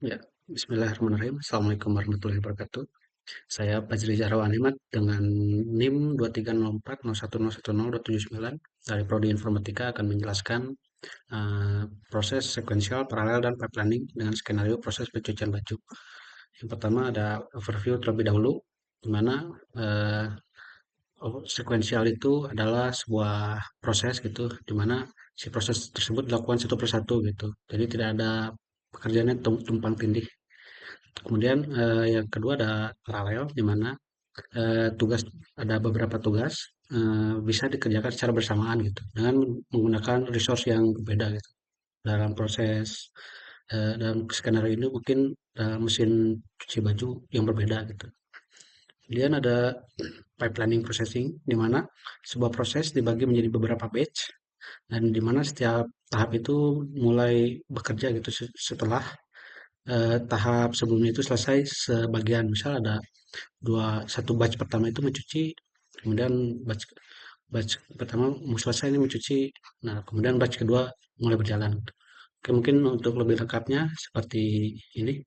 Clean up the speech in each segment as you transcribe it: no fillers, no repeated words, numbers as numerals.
Ya, bismillahirrahmanirrahim. Assalamualaikum warahmatullahi wabarakatuh. Saya Fajri Zahrawan Ahmad dengan NIM 23040101029 dari Prodi Informatika akan menjelaskan proses sekuensial, paralel, dan pipelining dengan skenario proses pencucian baju. Yang pertama ada overview terlebih dahulu, di mana eh, sekuensial itu adalah sebuah proses gitu, di mana si proses tersebut dilakukan satu persatu gitu. Jadi tidak ada pekerjaan yang tumpang tindih. Kemudian yang kedua ada paralel, di mana tugas ada beberapa tugas bisa dikerjakan secara bersamaan gitu dengan menggunakan resource yang berbeda gitu. Dalam proses dalam skenario ini mungkin mesin cuci baju yang berbeda gitu. Kemudian ada pipelining processing, di mana sebuah proses dibagi menjadi beberapa batch dan di mana setiap tahap itu mulai bekerja gitu setelah tahap sebelumnya itu selesai sebagian. Misal ada satu batch pertama itu mencuci, kemudian batch batch pertama mau selesai ini mencuci, nah kemudian batch kedua mulai berjalan. Oke, mungkin untuk lebih lengkapnya seperti ini.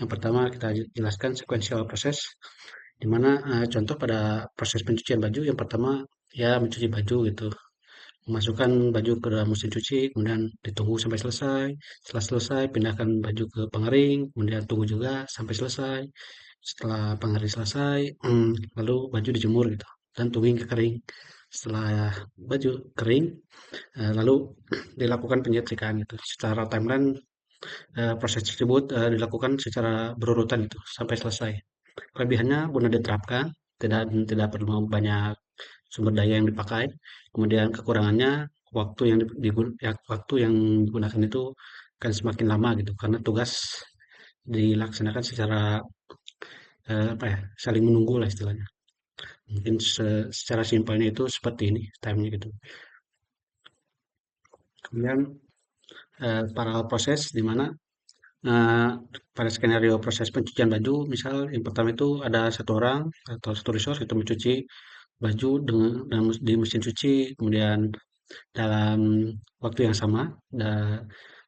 Yang pertama kita jelaskan sequential proses, di mana contoh pada proses pencucian baju yang pertama ya mencuci baju gitu, memasukkan baju ke dalam mesin cuci, kemudian ditunggu sampai selesai. Setelah selesai, pindahkan baju ke pengering, kemudian tunggu juga sampai selesai. Setelah pengering selesai, lalu baju dijemur gitu, dan tunggu hingga kering. Setelah baju kering, lalu dilakukan penyetrikaan gitu. Secara timeline, proses tersebut dilakukan secara berurutan gitu, sampai selesai. Kelebihannya mudah diterapkan, tidak perlu banyak sumber daya yang dipakai. Kemudian kekurangannya waktu yang digunakan itu akan semakin lama gitu karena tugas dilaksanakan secara apa ya, saling menunggu lah istilahnya. Mungkin secara simpelnya itu seperti ini timenya gitu. Kemudian paralel proses di mana eh, pada skenario proses pencucian baju, misal yang pertama itu ada satu orang atau satu resource itu mencuci baju di mesin cuci, kemudian dalam waktu yang sama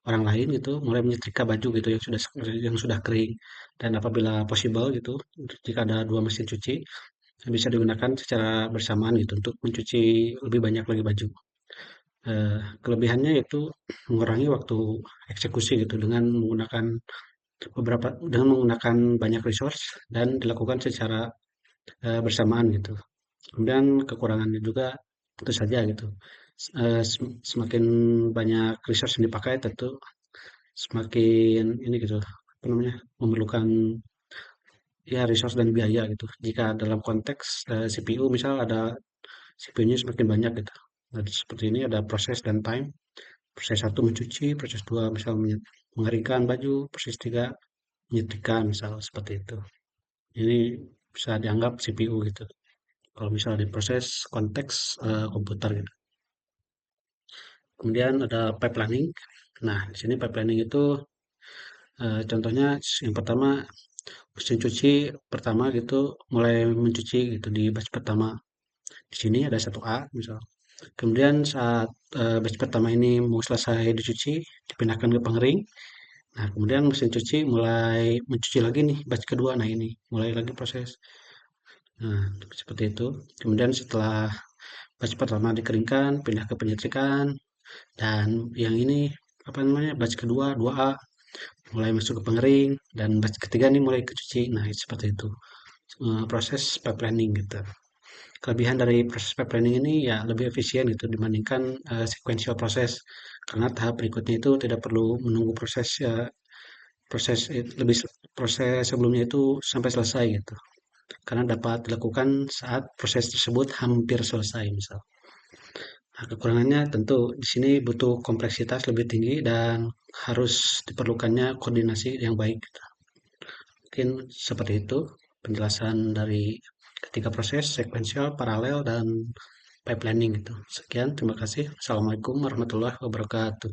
orang lain gitu mulai menyetrika baju gitu yang sudah kering, dan apabila possible gitu jika ada dua mesin cuci bisa digunakan secara bersamaan gitu untuk mencuci lebih banyak lagi baju. Kelebihannya yaitu mengurangi waktu eksekusi gitu dengan menggunakan banyak resource dan dilakukan secara bersamaan gitu. Kemudian kekurangannya juga tentu saja gitu. Semakin banyak resource yang dipakai tentu semakin ini gitu, apa namanya, memerlukan ya resource dan biaya gitu. Jika dalam konteks CPU misal ada CPU-nya semakin banyak gitu. Nah, seperti ini ada proses dan time. Proses satu mencuci, proses dua misal mengeringkan baju, proses tiga menyetrika misal seperti itu. Ini bisa dianggap CPU gitu. Kalau misalnya di proses konteks komputer gitu. Kemudian ada pipelining. Nah, di sini pipelining itu contohnya yang pertama mesin cuci pertama gitu mulai mencuci gitu di batch pertama. Di sini ada satu A misal. Kemudian saat batch pertama ini mau selesai dicuci, dipindahkan ke pengering. Nah, kemudian mesin cuci mulai mencuci lagi nih batch kedua. Nah, ini mulai lagi proses. Nah, seperti itu. Kemudian setelah batch pertama dikeringkan, pindah ke penyetrikaan, dan yang ini apa namanya batch kedua 2A mulai masuk ke pengering, dan batch ketiga nih mulai ke cuci. Nah, seperti itu. Proses pipelining gitu. Kelebihan dari proses pipelining ini ya lebih efisien gitu dibandingkan sequential proses, karena tahap berikutnya itu tidak perlu menunggu proses sebelumnya itu sampai selesai gitu, karena dapat dilakukan saat proses tersebut hampir selesai misal. Nah, kekurangannya tentu di sini butuh kompleksitas lebih tinggi dan harus diperlukannya koordinasi yang baik gitu. Mungkin seperti itu penjelasan dari ketiga proses, sekuensial, paralel, dan pipelining gitu. Sekian, terima kasih. Assalamualaikum warahmatullahi wabarakatuh.